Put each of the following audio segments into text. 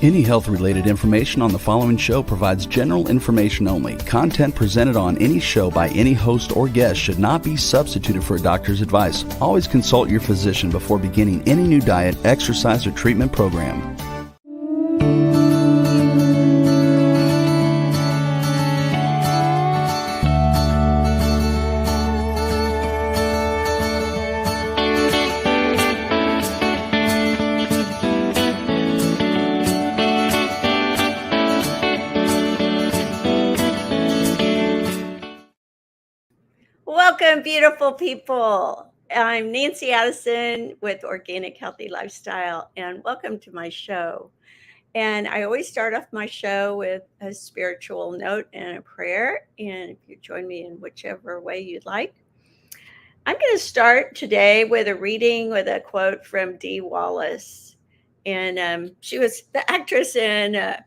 Any health-related information on the following show provides general information only. Content presented on any show by any host or guest should not be substituted for a doctor's advice. Always consult your physician before beginning any new diet, exercise, or treatment program. Welcome, beautiful people. I'm Nancy Addison with Organic Healthy Lifestyle, and welcome to my show. And I always start off my show with a spiritual note and a prayer. And if you join me in whichever way you'd like, I'm going to start today with a reading with a quote from Dee Wallace. And she was the actress in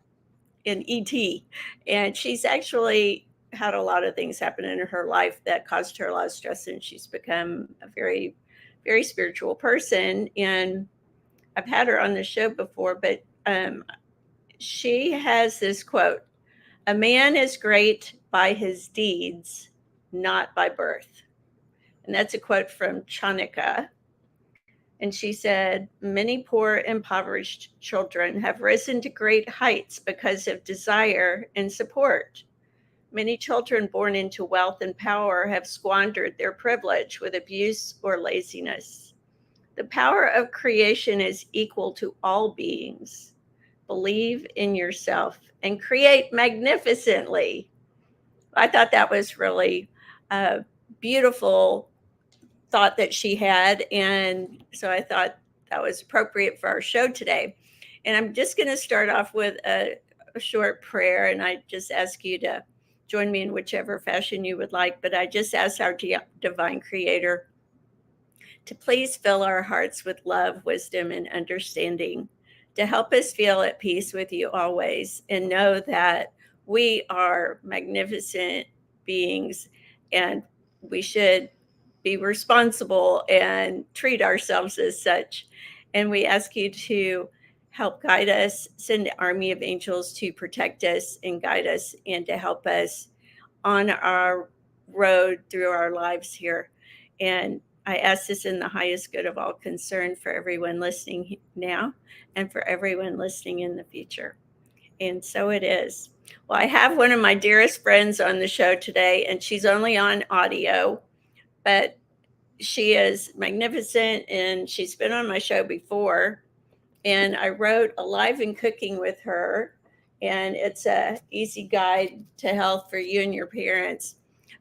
E.T., and she's actually had a lot of things happen in her life that caused her a lot of stress, and she's become a very, very spiritual person. And I've had her on the show before, but she has this quote: "A man is great by his deeds, not by birth." And that's a quote from Chanukah. And she said, "Many poor, impoverished children have risen to great heights because of desire and support. Many children born into wealth and power have squandered their privilege with abuse or laziness. The power of creation is equal to all beings. Believe in yourself and create magnificently." I thought that was really a beautiful thought that she had. And so I thought that was appropriate for our show today. And I'm just going to start off with a short prayer. And I just ask you to join me in whichever fashion you would like. But I just ask our divine creator to please fill our hearts with love, wisdom, and understanding, to help us feel at peace with you always, and know that we are magnificent beings and we should be responsible and treat ourselves as such. And we ask you to help guide us, send an army of angels to protect us and guide us, and to help us on our road through our lives here. And I ask this in the highest good of all concern for everyone listening now and for everyone listening in the future. And so it is. Well, I have one of my dearest friends on the show today, and she's only on audio, but she is magnificent, and she's been on my show before. And I wrote Alive and Cooking with her, and it's a easy guide to health for you and your parents.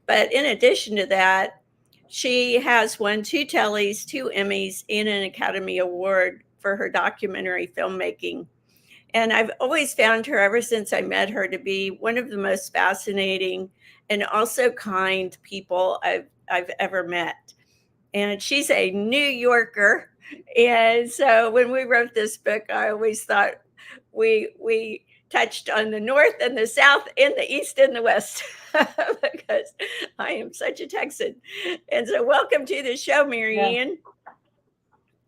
But in addition to that, she has won 2 Tellys, 2 Emmys, and an Academy Award for her documentary filmmaking. And I've always found her, ever since I met her, to be one of the most fascinating and also kind people I've ever met. And she's a New Yorker. And so when we wrote this book, I always thought we touched on the North and the South and the East and the West because I am such a Texan. And so welcome to the show, Maryann.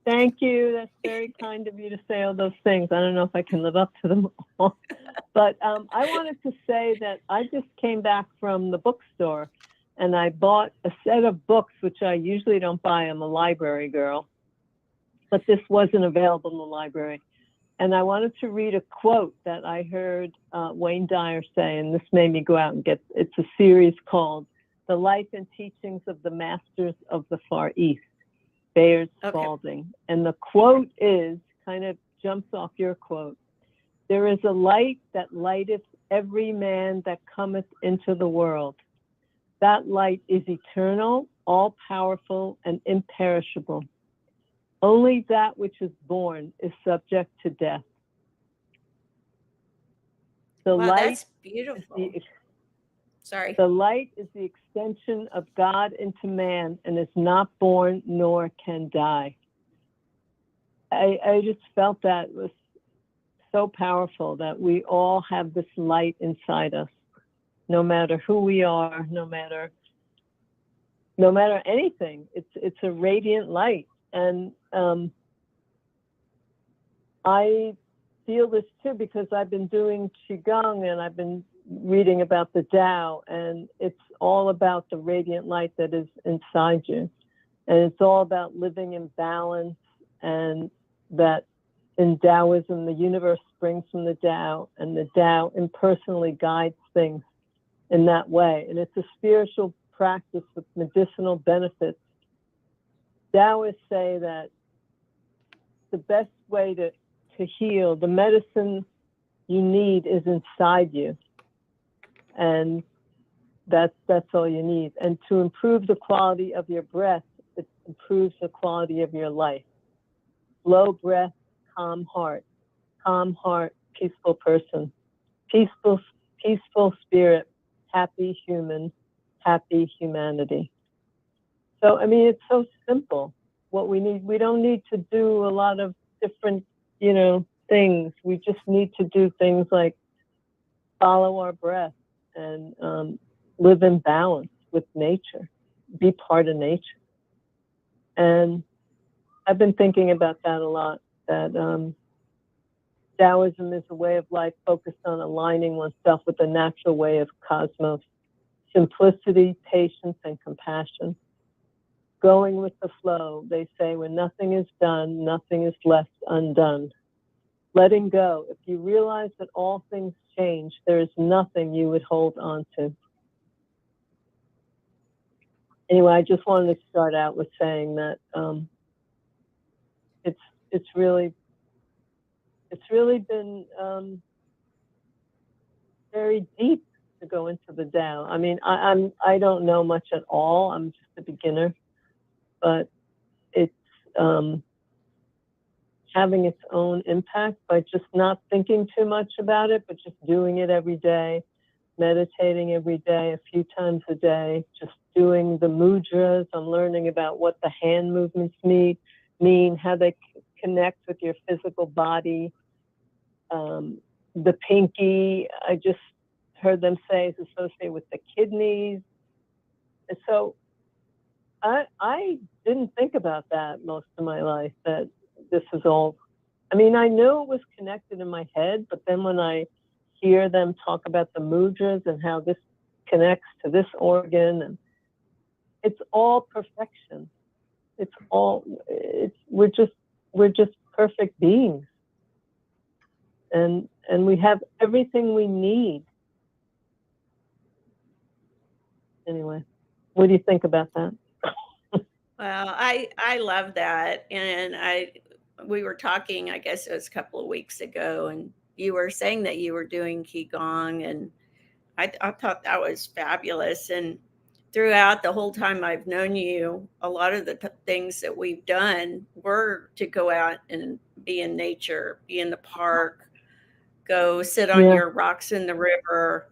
Thank you. That's very kind of you to say all those things. I don't know if I can live up to them all. But I wanted to say that I just came back from the bookstore, and I bought a set of books, which I usually don't buy. I'm a library girl. But this wasn't available in the library. And I wanted to read a quote that I heard Wayne Dyer say, and this made me go out and get, it's a series called The Life and Teachings of the Masters of the Far East, Bayard Spalding. Okay. And the quote is, kind of jumps off your quote: "There is a light that lighteth every man that cometh into the world. That light is eternal, all-powerful, and imperishable. Only that which is born is subject to death." The wow, light that's beautiful. Sorry. The light is the extension of God into man and is not born nor can die. I just felt that was so powerful, that we all have this light inside us, no matter who we are, no matter anything. It's a radiant light. And I feel this too because I've been doing Qigong and I've been reading about the Tao, and it's all about the radiant light that is inside you. And it's all about living in balance, and that in Taoism, the universe springs from the Tao, and the Tao impersonally guides things in that way. And it's a spiritual practice with medicinal benefits. Taoists say that the best way to heal, the medicine you need is inside you. And that's all you need. And to improve the quality of your breath, it improves the quality of your life. Slow breath, calm heart, peaceful person, peaceful spirit, happy human, happy humanity. So, I mean, it's so simple. What we need, we don't need to do a lot of different, things. We just need to do things like follow our breath and live in balance with nature, be part of nature. And I've been thinking about that a lot, that Taoism is a way of life focused on aligning oneself with the natural way of cosmos, simplicity, patience, and compassion. Going with the flow, they say, when nothing is done, nothing is left undone. Letting go. If you realize that all things change, there is nothing you would hold on to. Anyway, I just wanted to start out with saying that it's really been very deep to go into the Tao. I mean, I don't know much at all. I'm just a beginner, but it's having its own impact by just not thinking too much about it, but just doing it every day, meditating every day, a few times a day, just doing the mudras. I'm learning about what the hand movements mean, how they connect with your physical body. The pinky, I just heard them say, is associated with the kidneys. And so I didn't think about that most of my life, that this is all, I mean, I knew it was connected in my head, but then when I hear them talk about the mudras and how this connects to this organ, and it's all perfection. We're just perfect beings. And we have everything we need. Anyway, what do you think about that? Well, I love that. And we were talking, I guess it was a couple of weeks ago, and you were saying that you were doing Qigong, and I thought that was fabulous. And throughout the whole time I've known you, a lot of the things that we've done were to go out and be in nature, be in the park, go sit on your rocks in the river,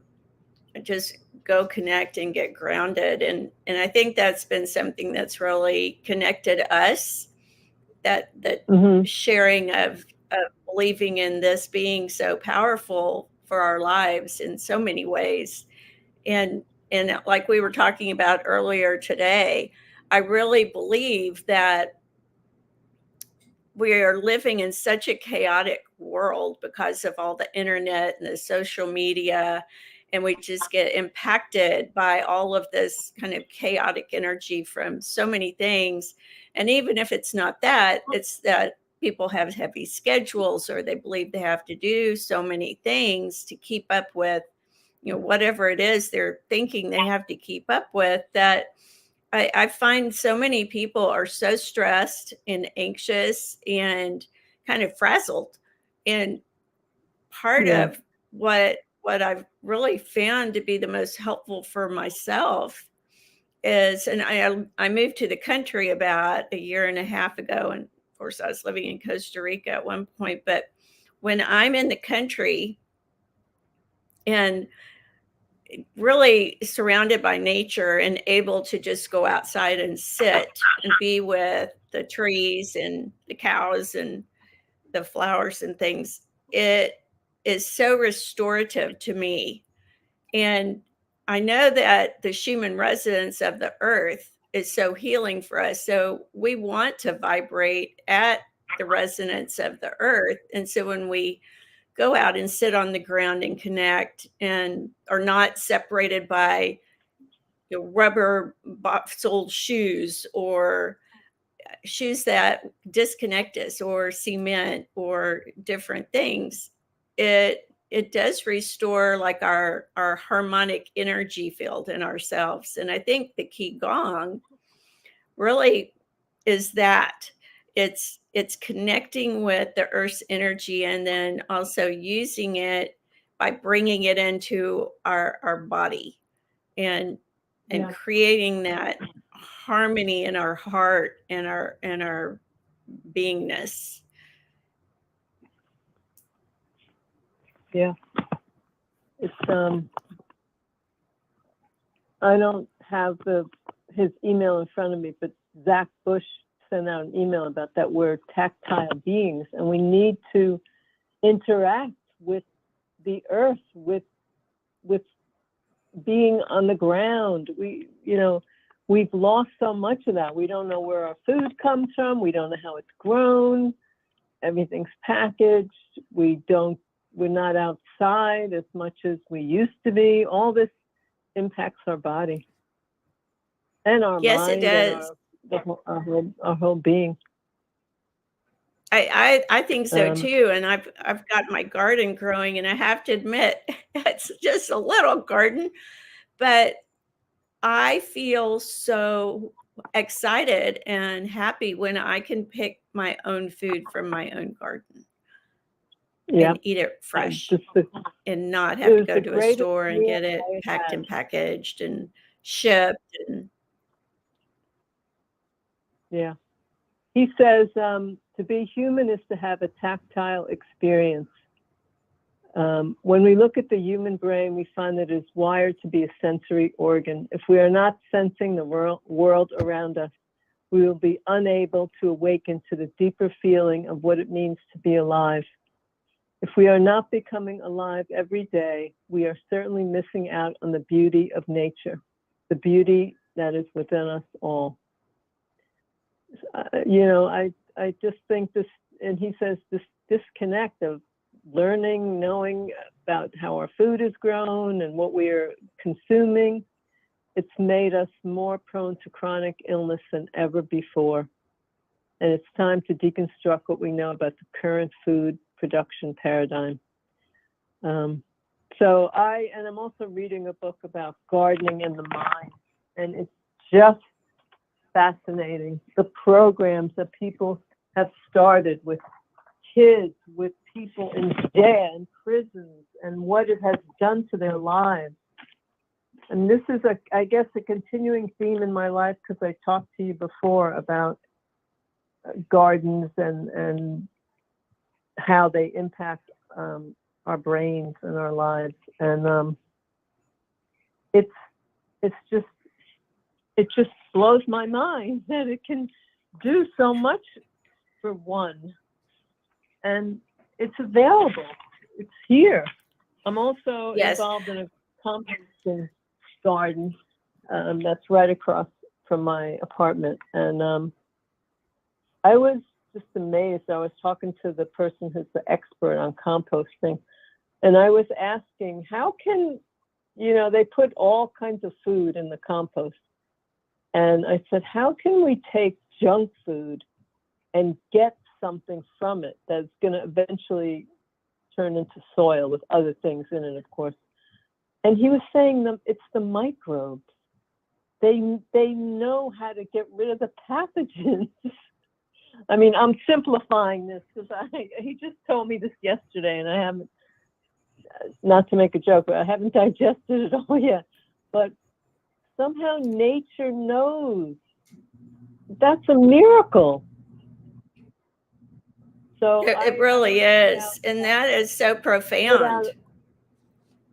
just go connect and get grounded. And I think that's been something that's really connected us, that sharing of believing in this being so powerful for our lives in so many ways. And like we were talking about earlier today, I really believe that we are living in such a chaotic world because of all the internet and the social media, and we just get impacted by all of this kind of chaotic energy from so many things. And even if it's not that, it's that people have heavy schedules, or they believe they have to do so many things to keep up with, whatever it is they're thinking they have to keep up with, that I find so many people are so stressed and anxious and kind of frazzled. And part of what I've really found to be the most helpful for myself is, and I moved to the country about a year and a half ago, and of course I was living in Costa Rica at one point, but when I'm in the country and really surrounded by nature and able to just go outside and sit and be with the trees and the cows and the flowers and things, it is so restorative to me. And I know that the Schumann resonance of the earth is so healing for us. So we want to vibrate at the resonance of the earth. And so when we go out and sit on the ground and connect and are not separated by rubber soled shoes or shoes that disconnect us or cement or different things, it does restore like our harmonic energy field in ourselves. And I think the Qigong really is that it's connecting with the earth's energy and then also using it by bringing it into our body and creating that harmony in our heart and our beingness. Yeah. It's I don't have his email in front of me, but Zach Bush sent out an email about that we're tactile beings and we need to interact with the earth, with being on the ground. We've lost so much of that. We don't know where our food comes from. We don't know how it's grown. Everything's packaged. We're not outside as much as we used to be. All this impacts our body and our mind. Yes, it does. And our whole being. I think so too. And I've got my garden growing, and I have to admit, it's just a little garden, but I feel so excited and happy when I can pick my own food from my own garden and eat it fresh and not have to go to a store and get it packed and packaged and shipped. Yeah. He says to be human is to have a tactile experience. When we look at the human brain, we find that it is wired to be a sensory organ. If we are not sensing the world around us, we will be unable to awaken to the deeper feeling of what it means to be alive. If we are not becoming alive every day, we are certainly missing out on the beauty of nature, the beauty that is within us all. I just think this, and he says this disconnect of learning, knowing about how our food is grown and what we're consuming, it's made us more prone to chronic illness than ever before. And it's time to deconstruct what we know about the current food production paradigm. I'm also reading a book about gardening in the mind, and it's just fascinating. The programs that people have started with kids, with people in jail and prisons, and what it has done to their lives. And this is I guess a continuing theme in my life, because I talked to you before about gardens and how they impact our brains and our lives. And it just blows my mind that it can do so much for one. And it's available. It's here. I'm also involved in a composting garden that's right across from my apartment. And I was just amazed. I was talking to the person who's the expert on composting, and I was asking, how can, they put all kinds of food in the compost. And I said, how can we take junk food and get something from it that's going to eventually turn into soil with other things in it, of course? And he was saying it's the microbes. They know how to get rid of the pathogens. I mean, I'm simplifying this because he just told me this yesterday, and I haven't, not to make a joke, but I haven't digested it all yet. But somehow nature knows. That's a miracle. So it really is. And that is so profound.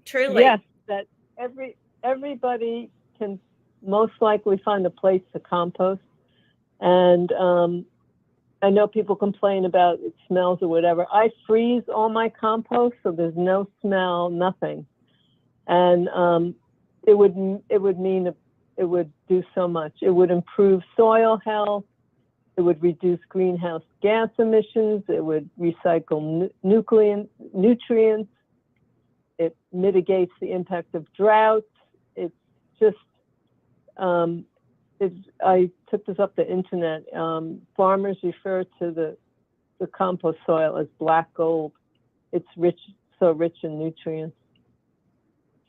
Truly. Yes, that everybody can most likely find a place to compost. And I know people complain about it smells or whatever. I freeze all my compost so there's no smell, nothing. And it would do so much. It would improve soil health. It would reduce greenhouse gas emissions. It would recycle nutrients. It mitigates the impact of droughts. It's just, I took this up the internet. Farmers refer to the compost soil as black gold. It's so rich in nutrients.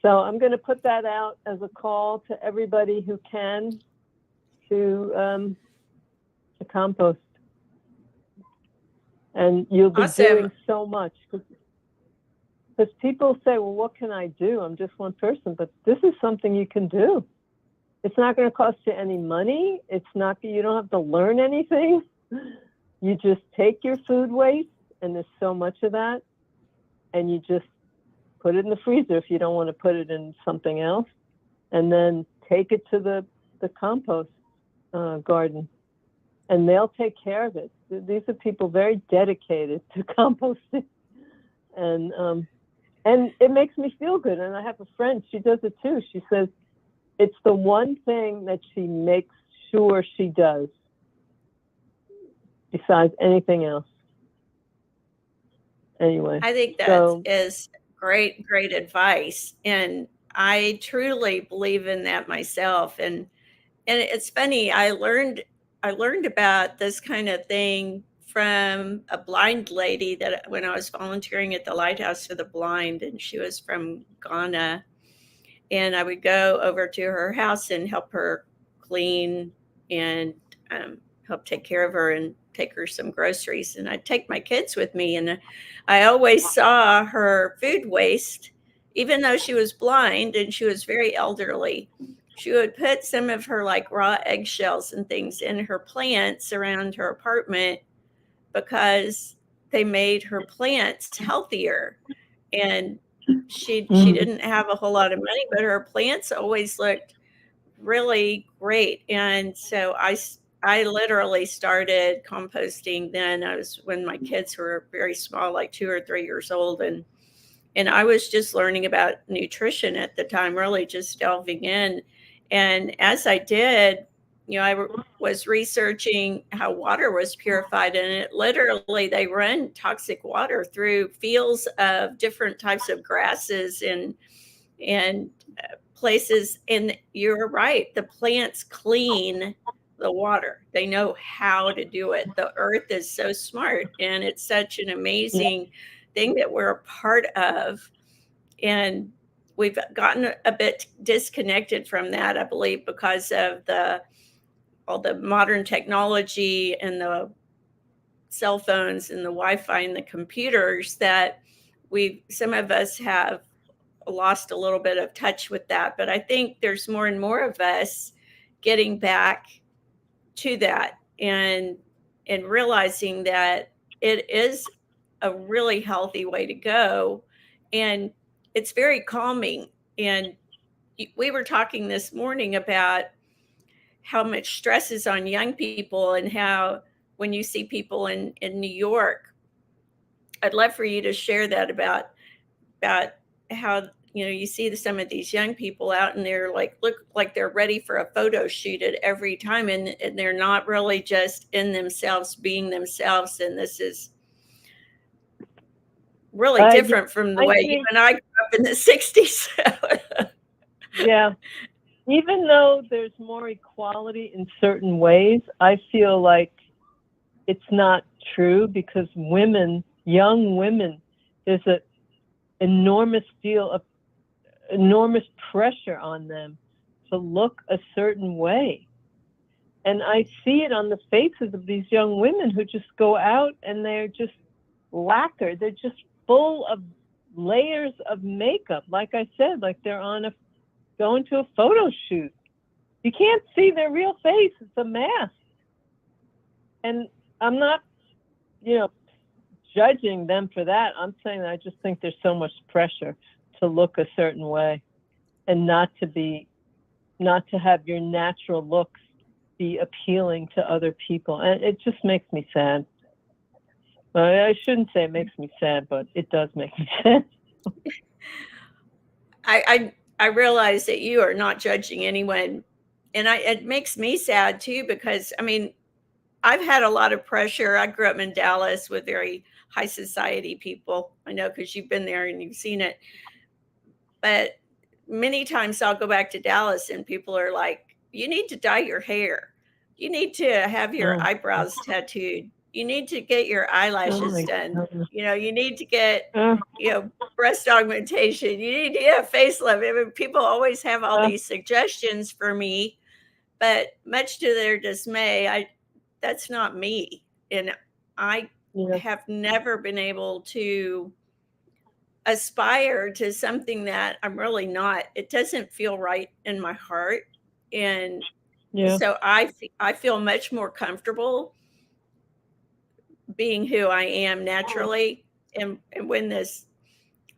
So I'm going to put that out as a call to everybody who can to compost. And you'll be doing so much. Because people say, well, what can I do? I'm just one person. But this is something you can do. It's not going to cost you any money. You don't have to learn anything. You just take your food waste, and there's so much of that, and you just put it in the freezer if you don't want to put it in something else, and then take it to the compost garden, and they'll take care of it. These are people very dedicated to composting, and it makes me feel good. And I have a friend, she does it too. She says it's the one thing that she makes sure she does besides anything else. Anyway, I think that is great advice, and I truly believe in that myself. And it's funny, I learned about this kind of thing from a blind lady that when I was volunteering at the Lighthouse for the Blind, and she was from Ghana, and I would go over to her house and help her clean and help take care of her and take her some groceries. And I'd take my kids with me, and I always saw her food waste, even though she was blind and she was very elderly. She would put some of her like raw eggshells and things in her plants around her apartment because they made her plants healthier. And she didn't have a whole lot of money, but her plants always looked really great. And so I literally started composting then. When my kids were very small, like 2 or 3 years old, and I was just learning about nutrition at the time, really just delving in. And as I did, I was researching how water was purified, and it literally, they run toxic water through fields of different types of grasses and places. And you're right, the plants clean the water. They know how to do it. The earth is so smart, and it's such an amazing thing that we're a part of. And we've gotten a bit disconnected from that, I believe, because of all the modern technology and the cell phones and the Wi-Fi and the computers, that some of us have lost a little bit of touch with that. But I think there's more and more of us getting back to that and realizing that it is a really healthy way to go, and it's very calming. And we were talking this morning about how much stress is on young people, and how when you see people in New York, I'd love for you to share that about how you see some of these young people out, and they're look like they're ready for a photo shoot at every time, and they're not really just in themselves, being themselves. And this is really different from the way you and I grew up in the 60s. Yeah. Even though there's more equality in certain ways, I feel like it's not true, because young women, there's an enormous pressure on them to look a certain way. And I see it on the faces of these young women who just go out and they're just lacquered. They're just full of layers of makeup. Like I said, like they're going to a photo shoot. You can't see their real face. It's a mask. And I'm not, judging them for that. I'm saying that I just think there's so much pressure to look a certain way, and not to have your natural looks be appealing to other people. And it just makes me sad. I shouldn't say it makes me sad, but it does make me sad. I realize that you are not judging anyone, and it makes me sad too, because I've had a lot of pressure. I grew up in Dallas with very high society people. I know because you've been there and you've seen it. But many times I'll go back to Dallas and people are like, you need to dye your hair. You need to have your Oh, eyebrows tattooed. You need to get your oh eyelashes my done. goodness. You need to get, Uh, breast augmentation. You need to get a facelift. I mean, people always have all uh, these suggestions for me, but much to their dismay, that's not me. And I yeah, have never been able to aspire to something that I'm really not. It doesn't feel right in my heart. And yeah, so I feel much more comfortable being who I am naturally. And when this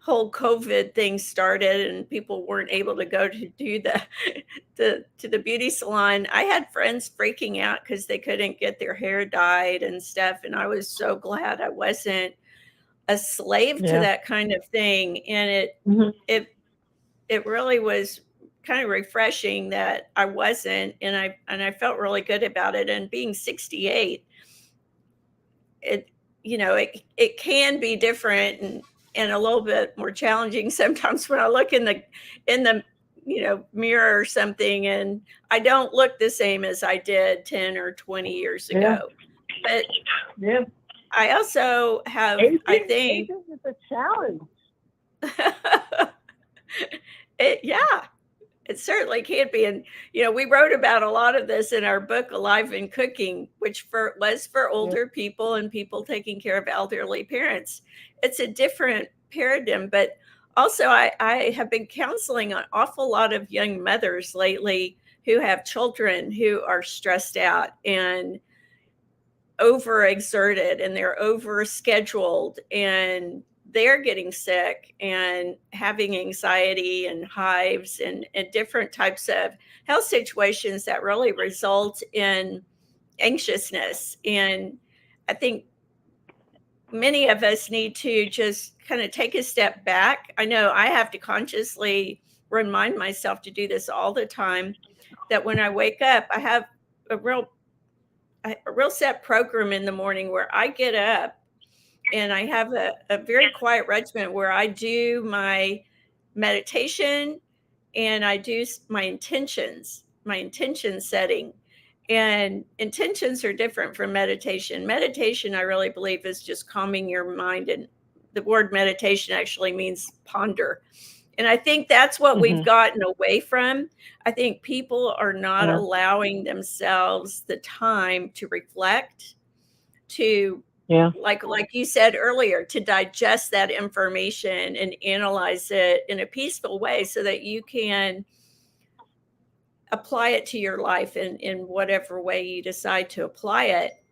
whole COVID thing started and people weren't able to go to do the beauty salon, I had friends freaking out because they couldn't get their hair dyed and stuff. And I was so glad I wasn't a slave to yeah. that kind of thing. And Mhm. it really was kind of refreshing that I wasn't, and I felt really good about it. And being 68, it it can be different and a little bit more challenging sometimes when I look in the mirror or something, and I don't look the same as I did 10 or 20 years Yeah, ago. But yeah. I also have, I Aging, think, aging is a challenge. yeah, it certainly can be. And, we wrote about a lot of this in our book, Alive in Cooking, which was for Yeah, older people and people taking care of elderly parents. It's a different paradigm, but also I have been counseling an awful lot of young mothers lately who have children who are stressed out and overexerted and they're overscheduled and they're getting sick and having anxiety and hives and different types of health situations that really result in anxiousness. And I think many of us need to just kind of take a step back. I know I have to consciously remind myself to do this all the time, that when I wake up, I have a real set program in the morning where I get up and I have a very quiet regimen where I do my meditation and I do my intention setting. And intentions are different from meditation. Meditation, I really believe, is just calming your mind. And the word meditation actually means ponder. And I think that's what we've hmm, gotten away from. I think people are not yeah, allowing themselves the time to reflect, to yeah, like you said earlier, to digest that information and analyze it in a peaceful way so that you can apply it to your life in whatever way you decide to apply it.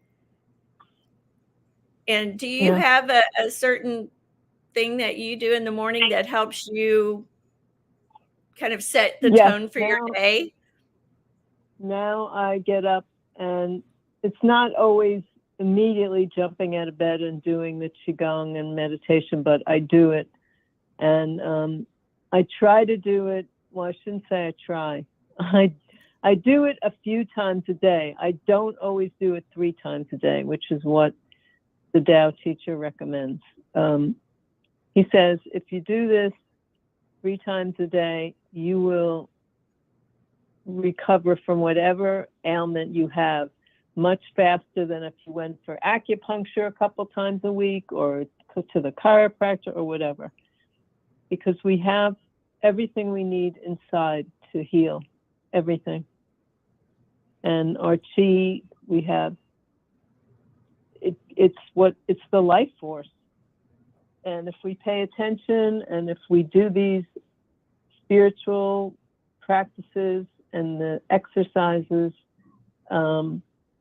And do you yeah. have a certain thing that you do in the morning that helps you kind of set the Yes. tone for your day? Now I get up, and it's not always immediately jumping out of bed and doing the Qigong and meditation, but I do it. And I try to do it. Well, I shouldn't say I try. I do it a few times a day. I don't always do it 3 times a day, which is what the Tao teacher recommends. He says, if you do this 3 times a day, you will recover from whatever ailment you have much faster than if you went for acupuncture a couple times a week or to the chiropractor or whatever, because we have everything we need inside to heal everything. And our chi, we have it's the life force. And if we pay attention and if we do these spiritual practices and the exercises,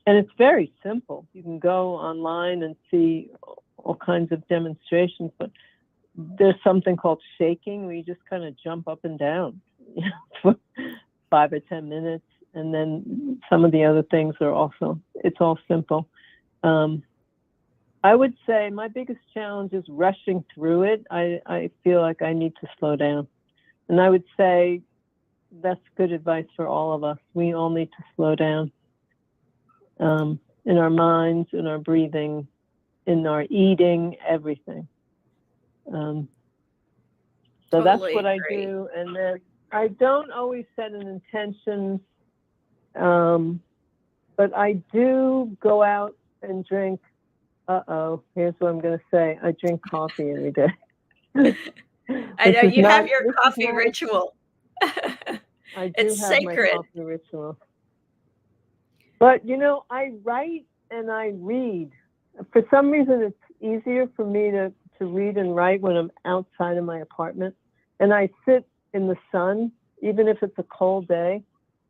and it's very simple. You can go online and see all kinds of demonstrations, but there's something called shaking where you just kind of jump up and down for 5 or 10 minutes. And then some of the other things are also, it's all simple. I would say my biggest challenge is rushing through it. I feel like I need to slow down. And I would say that's good advice for all of us. We all need to slow down. in our minds, in our breathing, in our eating, everything. So that's Totally what I agree. do. And then I don't always set an intention, but I do go out and drink. Here's what I'm going to say. I drink coffee every day. I know you have your This is coffee not- ritual. I do It's have sacred. my coffee ritual. But, you know, I write and I read. For some reason, it's easier for me to read and write when I'm outside of my apartment. And I sit in the sun, even if it's a cold day.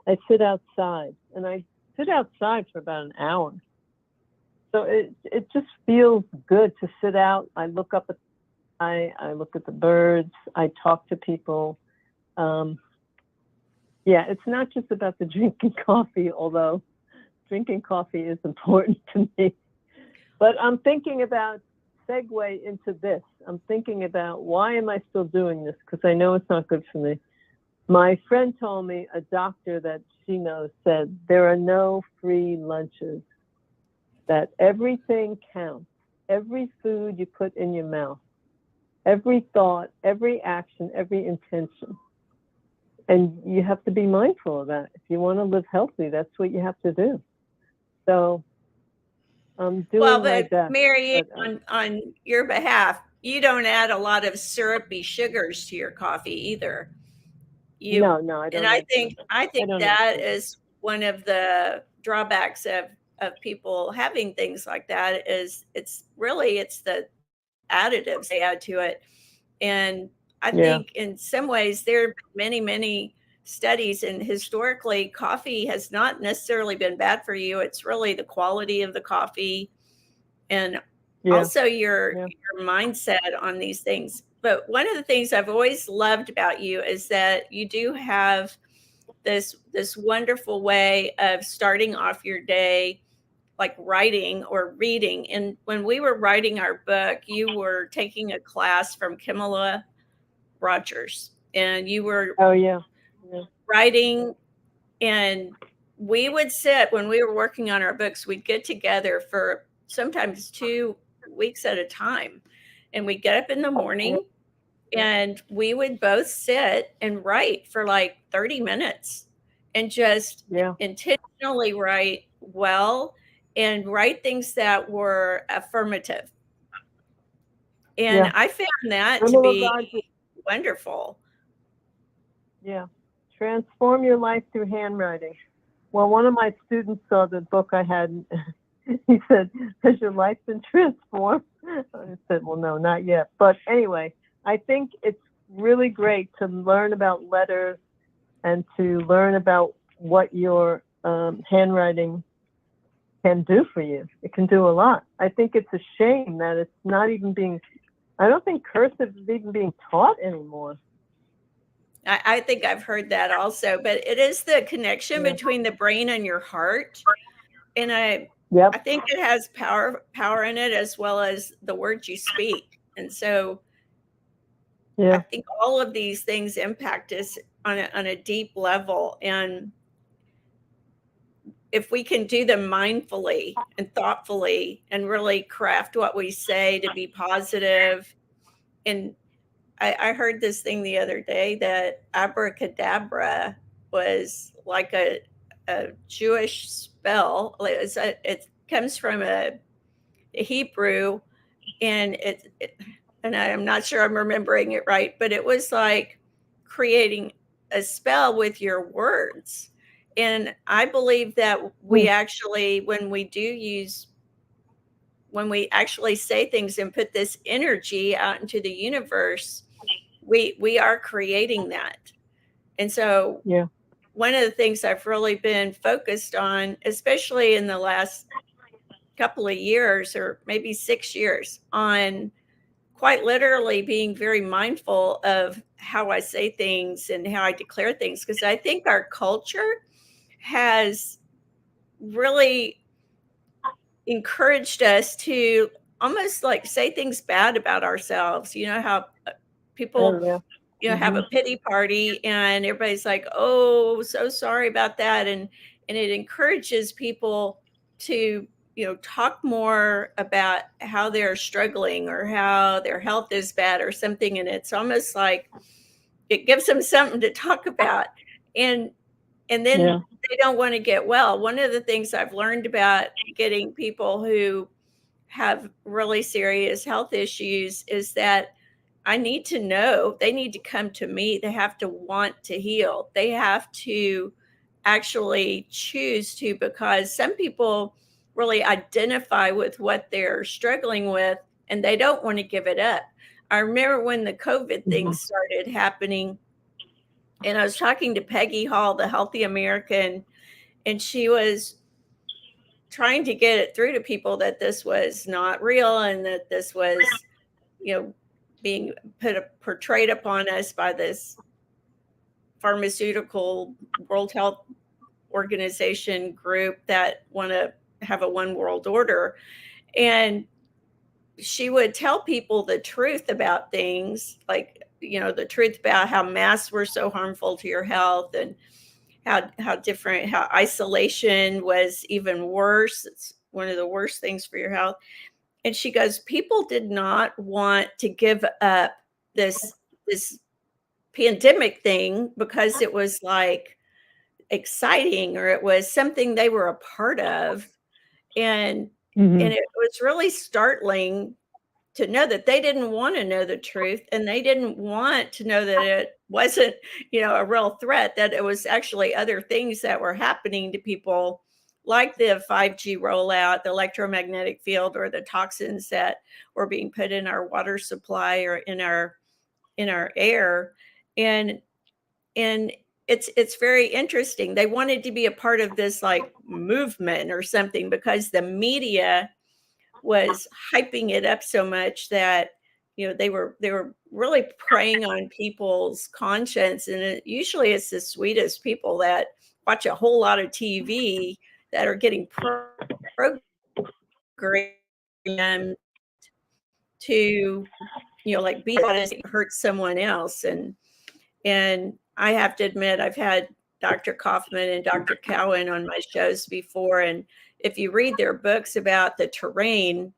I sit outside. And I sit outside for about an hour. So it just feels good to sit out. I look up at I look at the birds. I talk to people. Yeah, it's not just about the drinking coffee, although drinking coffee is important to me. But I'm thinking about segue into this. I'm thinking about why am I still doing this? Because I know it's not good for me. My friend told me, a doctor that she knows said, there are no free lunches, that everything counts. Every food you put in your mouth, every thought, every action, every intention. And you have to be mindful of that. If you want to live healthy, that's what you have to do. So I'm doing my best. Maryann, on your behalf, you don't add a lot of syrupy sugars to your coffee either. No, I don't. And I think that is one of the drawbacks of people having things like that is it's the additives they add to it. And I think in some ways there have been many studies, and historically coffee has not necessarily been bad for you. It's really the quality of the coffee and also your mindset on these things. But one of the things I've always loved about you is that you do have this wonderful way of starting off your day, like writing or reading. And when we were writing our book, you were taking a class from Kimala Rogers, and you were writing. And we would sit when we were working on our books, we'd get together for sometimes 2 weeks at a time, and we'd get up in the morning and we would both sit and write for like 30 minutes and just intentionally write well and write things that were affirmative. And I found that to be wonderful. Yeah. Transform your life through handwriting. Well, one of my students saw the book I had. He said, has your life been transformed? I said, well, no, not yet. But anyway, I think it's really great to learn about letters and to learn about what your handwriting can do for you. It can do a lot. I think it's a shame that it's not even being, I don't think cursive is even being taught anymore. I think I've heard that also, but it is the connection between the brain and your heart. And I think it has power in it as well as the words you speak. And so I think all of these things impact us on a deep level. And if we can do them mindfully and thoughtfully and really craft what we say to be positive. And I heard this thing the other day that abracadabra was like a Jewish spell. It comes from a Hebrew, and and I'm not sure I'm remembering it right, but it was like creating a spell with your words. And I believe that we actually, when we actually say things and put this energy out into the universe, we are creating that. And so one of the things I've really been focused on, especially in the last couple of years or maybe 6 years, on quite literally being very mindful of how I say things and how I declare things, because I think our culture has really encouraged us to almost like say things bad about ourselves. You know how people have a pity party and everybody's like, oh, so sorry about that. And it encourages people to talk more about how they're struggling or how their health is bad or something. And it's almost like it gives them something to talk about. And then Yeah. they don't want to get well. One of the things I've learned about getting people who have really serious health issues is that I need to know, they need to come to me. They have to want to heal. They have to actually choose to, because some people really identify with what they're struggling with and they don't want to give it up. I remember when the COVID thing started happening, and I was talking to Peggy Hall, the Healthy American, and she was trying to get it through to people that this was not real and that this was, being portrayed upon us by this pharmaceutical World Health Organization group that want to have a one world order. And she would tell people the truth about things, like, the truth about how masks were so harmful to your health, and how isolation was even worse. It's one of the worst things for your health. And she goes, people did not want to give up this pandemic thing because it was like exciting, or it was something they were a part of. And it was really startling to know that they didn't want to know the truth, and they didn't want to know that it wasn't, a real threat, that it was actually other things that were happening to people, like the 5G rollout, the electromagnetic field, or the toxins that were being put in our water supply or in our air. And it's very interesting. They wanted to be a part of this like movement or something, because the media was hyping it up so much that they were really preying on people's conscience. And usually it's the sweetest people that watch a whole lot of TV that are getting programmed to like be honest, hurt someone else. And I have to admit, I've had Dr. Kaufman and Dr. Cowan on my shows before, and if you read their books about the terrain,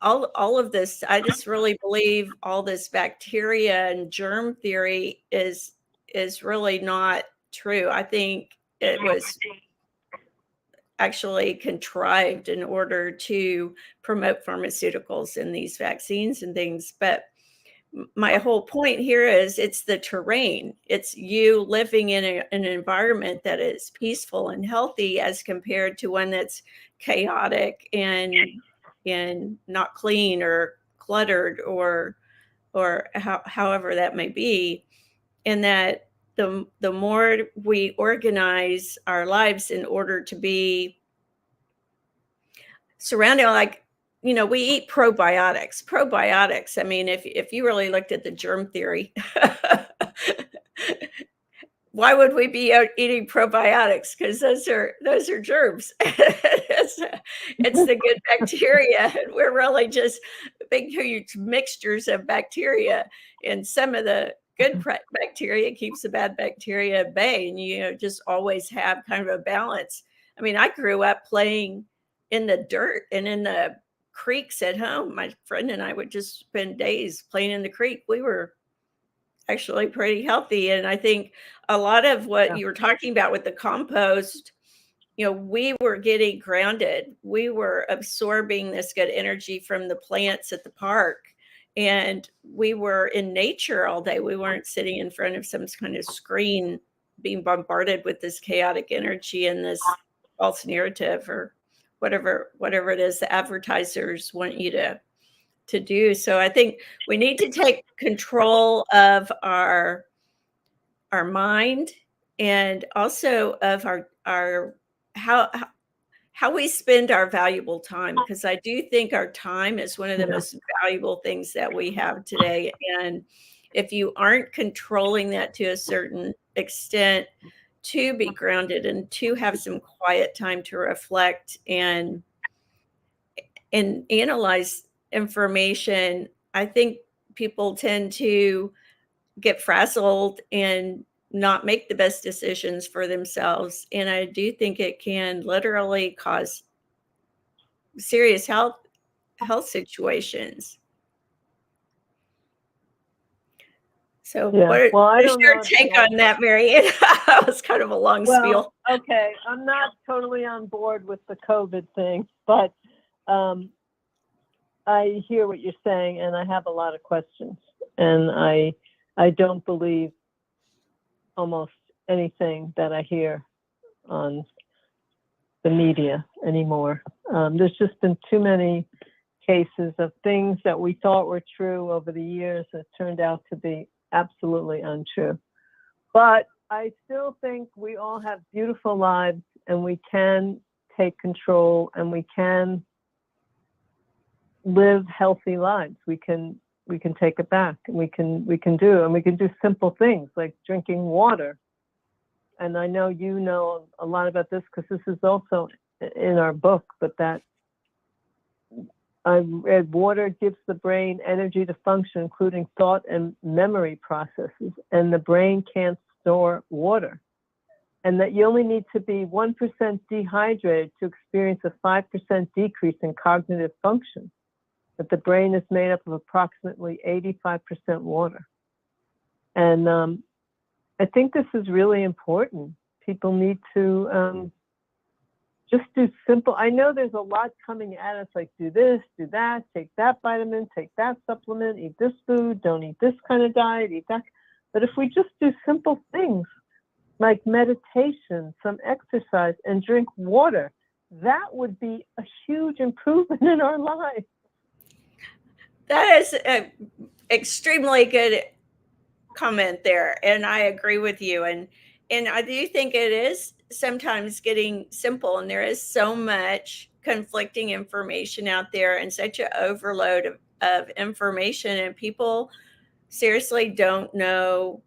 all of this, I just really believe all this bacteria and germ theory is really not true. I think it was actually contrived in order to promote pharmaceuticals in these vaccines and things. But my whole point here is it's the terrain. It's you living in an environment that is peaceful and healthy, as compared to one that's chaotic and not clean or cluttered, or however that may be. And that the more we organize our lives in order to be surrounding, like, we eat probiotics. I mean, if you really looked at the germ theory, why would we be out eating probiotics? Because those are germs. It's the good bacteria, and we're really just big, huge mixtures of bacteria. And some of the good bacteria keeps the bad bacteria at bay, and you just always have kind of a balance. I mean, I grew up playing in the dirt and in the creeks at home. My friend and I would just spend days playing in the creek. We were actually pretty healthy. And I think a lot of what you were talking about with the compost, we were getting grounded. We were absorbing this good energy from the plants at the park. And we were in nature all day. We weren't sitting in front of some kind of screen being bombarded with this chaotic energy and this false narrative, or whatever it is the advertisers want you to do. So I think we need to take control of our mind, and also of our how we spend our valuable time, because I do think our time is one of the most valuable things that we have today. And if you aren't controlling that to a certain extent, to be grounded and to have some quiet time to reflect and analyze information, I think people tend to get frazzled and not make the best decisions for themselves. And I do think it can literally cause serious health situations. So Yeah. Well, I what's don't your know. take on that, Maryann? That was kind of a long spiel. Okay, I'm not totally on board with the COVID thing, but I hear what you're saying, and I have a lot of questions, and I don't believe almost anything that I hear on the media anymore. There's just been too many cases of things that we thought were true over the years that turned out to be absolutely untrue. But I still think we all have beautiful lives, and we can take control, and we can live healthy lives. We can take it back, and we can do simple things like drinking water. And I know you know a lot about this because this is also in our book, but that I read water gives the brain energy to function, including thought and memory processes, and the brain can't store water. And that you only need to be 1% dehydrated to experience a 5% decrease in cognitive function. That the brain is made up of approximately 85% water. And I think this is really important. People need to just do simple. I know there's a lot coming at us, like do this, do that, take that vitamin, take that supplement, eat this food, don't eat this kind of diet, eat that. But if we just do simple things like meditation, some exercise, and drink water, that would be a huge improvement in our lives. That is an extremely good comment there, and I agree with you. And I do think it is sometimes getting simple, and there is so much conflicting information out there and such an overload of information, and people seriously don't know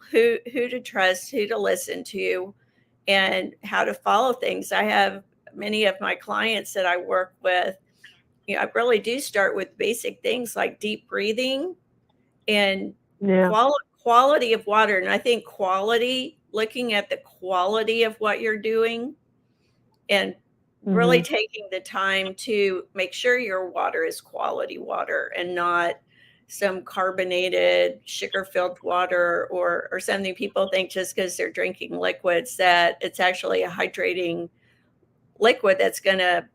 who to trust, who to listen to, and how to follow things. I have many of my clients that I work with, I really do start with basic things like deep breathing and quality of water. And I think looking at the quality of what you're doing and really taking the time to make sure your water is quality water and not some carbonated, sugar-filled water or something people think just because they're drinking liquids that it's actually a hydrating liquid that's going to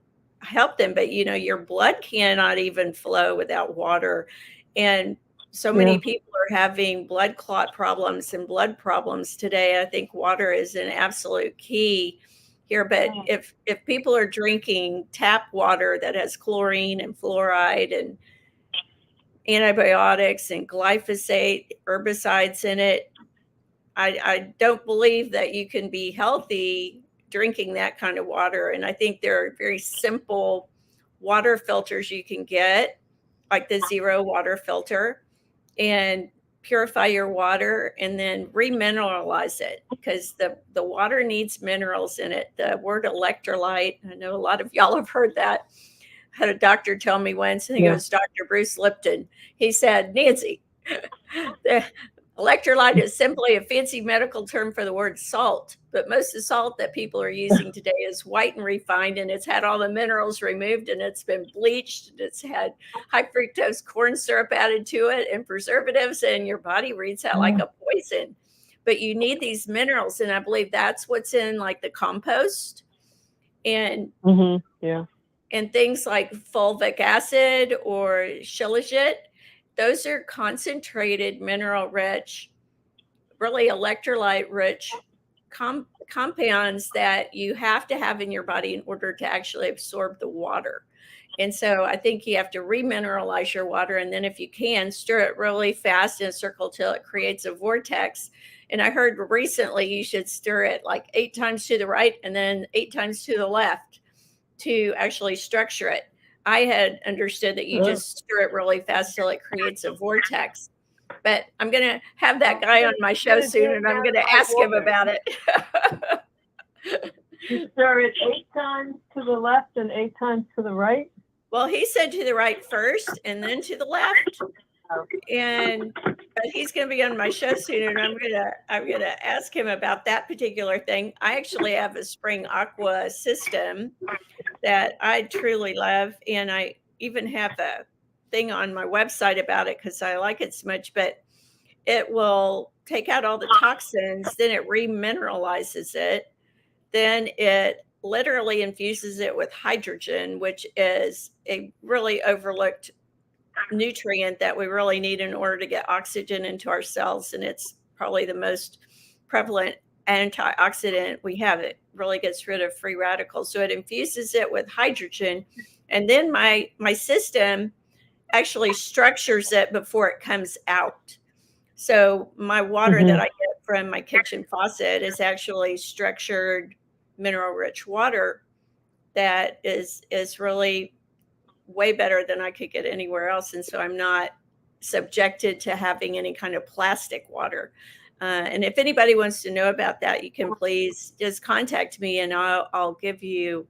help them. But your blood cannot even flow without water. And so many people are having blood clot problems and blood problems today. I think water is an absolute key here. But if people are drinking tap water that has chlorine and fluoride and antibiotics and glyphosate herbicides in it, I don't believe that you can be healthy drinking that kind of water. And I think there are very simple water filters you can get, like the Zero water filter, and purify your water and then remineralize it, because the water needs minerals in it. The word electrolyte, I know a lot of y'all have heard that. I had a doctor tell me once, I think it was Dr. Bruce Lipton. He said, Nancy, the electrolyte is simply a fancy medical term for the word salt, but most of the salt that people are using today is white and refined, and it's had all the minerals removed, and it's been bleached, and it's had high fructose corn syrup added to it and preservatives, and your body reads that like a poison. But you need these minerals, and I believe that's what's in like the compost and and things like fulvic acid or shilajit. Those are concentrated, mineral-rich, really electrolyte-rich compounds that you have to have in your body in order to actually absorb the water. And so I think you have to remineralize your water, and then if you can, stir it really fast in a circle till it creates a vortex. And I heard recently you should stir it like 8 times to the right and then 8 times to the left to actually structure it. I had understood that you just stir it really fast till it creates a vortex. But I'm going to have that guy on my show soon, and I'm going to ask him about it. You stir it 8 times to the left and 8 times to the right? Well, he said to the right first and then to the left. And but he's going to be on my show soon, and I'm gonna ask him about that particular thing. I actually have a spring aqua system that I truly love, and I even have a thing on my website about it because I like it so much. But it will take out all the toxins, then it remineralizes it, then it literally infuses it with hydrogen, which is a really overlooked nutrient that we really need in order to get oxygen into our cells. And it's probably the most prevalent antioxidant we have. It really gets rid of free radicals. So it infuses it with hydrogen. And then my system actually structures it before it comes out. So my water that I get from my kitchen faucet is actually structured mineral rich water that is really way better than I could get anywhere else. And so I'm not subjected to having any kind of plastic water. And if anybody wants to know about that, you can please just contact me, and I'll give you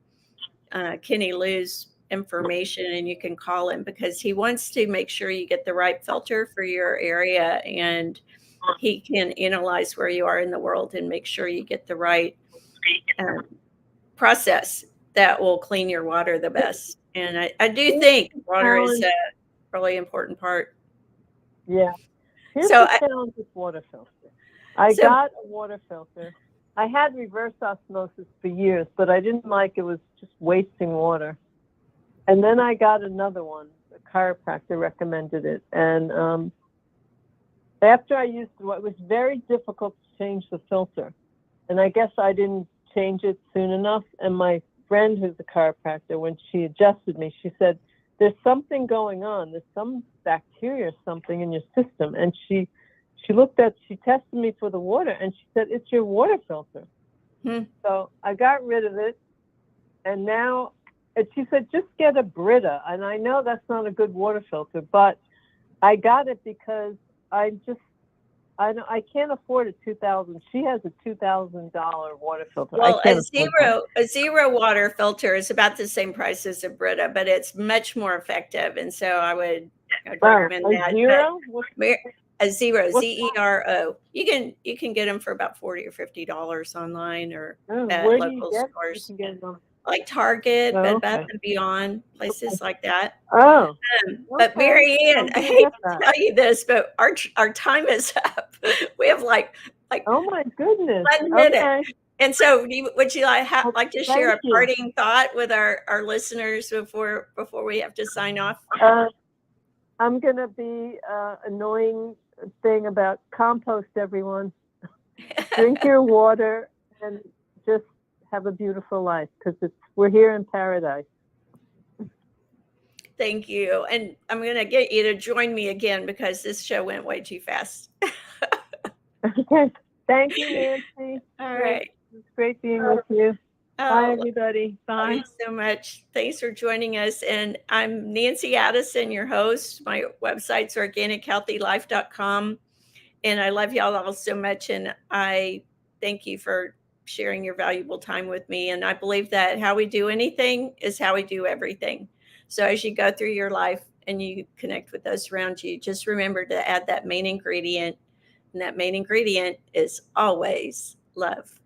Kenny Lou's information, and you can call him because he wants to make sure you get the right filter for your area, and he can analyze where you are in the world and make sure you get the right process that will clean your water the best. And I do think water is a really important part. Yeah. Here's the challenge with water filter. I got a water filter. I had reverse osmosis for years, but I didn't like it. It was just wasting water. And then I got another one. The chiropractor recommended it. And after I used it, it was very difficult to change the filter. And I guess I didn't change it soon enough. And my friend who's a chiropractor, when she adjusted me, she said, there's something going on. There's some bacteria or something in your system. And she tested me for the water, and she said, it's your water filter. So I got rid of it. And now, and she said, just get a Brita. And I know that's not a good water filter, but I got it because I can't afford a $2,000. She has a $2,000 water filter. Well, a zero water filter is about the same price as a Brita, but it's much more effective. And so I'd recommend that. Zero? A zero, Zero. You can get them for about $40 or $50 online or at local stores. Like Target, Bed Bath & Beyond, places like that. But Maryann, I hate to tell you this, but our time is up. We have like oh my goodness, 1 minute. And so, would you like to share a parting thought with our listeners before we have to sign off? I'm gonna be annoying thing about compost, everyone. Drink your water and just have a beautiful life, because we're here in paradise. Thank you. And I'm going to get you to join me again because this show went way too fast. Okay. Thank you, Nancy. All right. It's great being with you. Bye, everybody. Bye. Thanks so much. Thanks for joining us. And I'm Nancy Addison, your host. My website's organichealthylife.com. And I love y'all all so much. And I thank you for sharing your valuable time with me. And I believe that how we do anything is how we do everything. So as you go through your life and you connect with those around you, just remember to add that main ingredient. And that main ingredient is always love.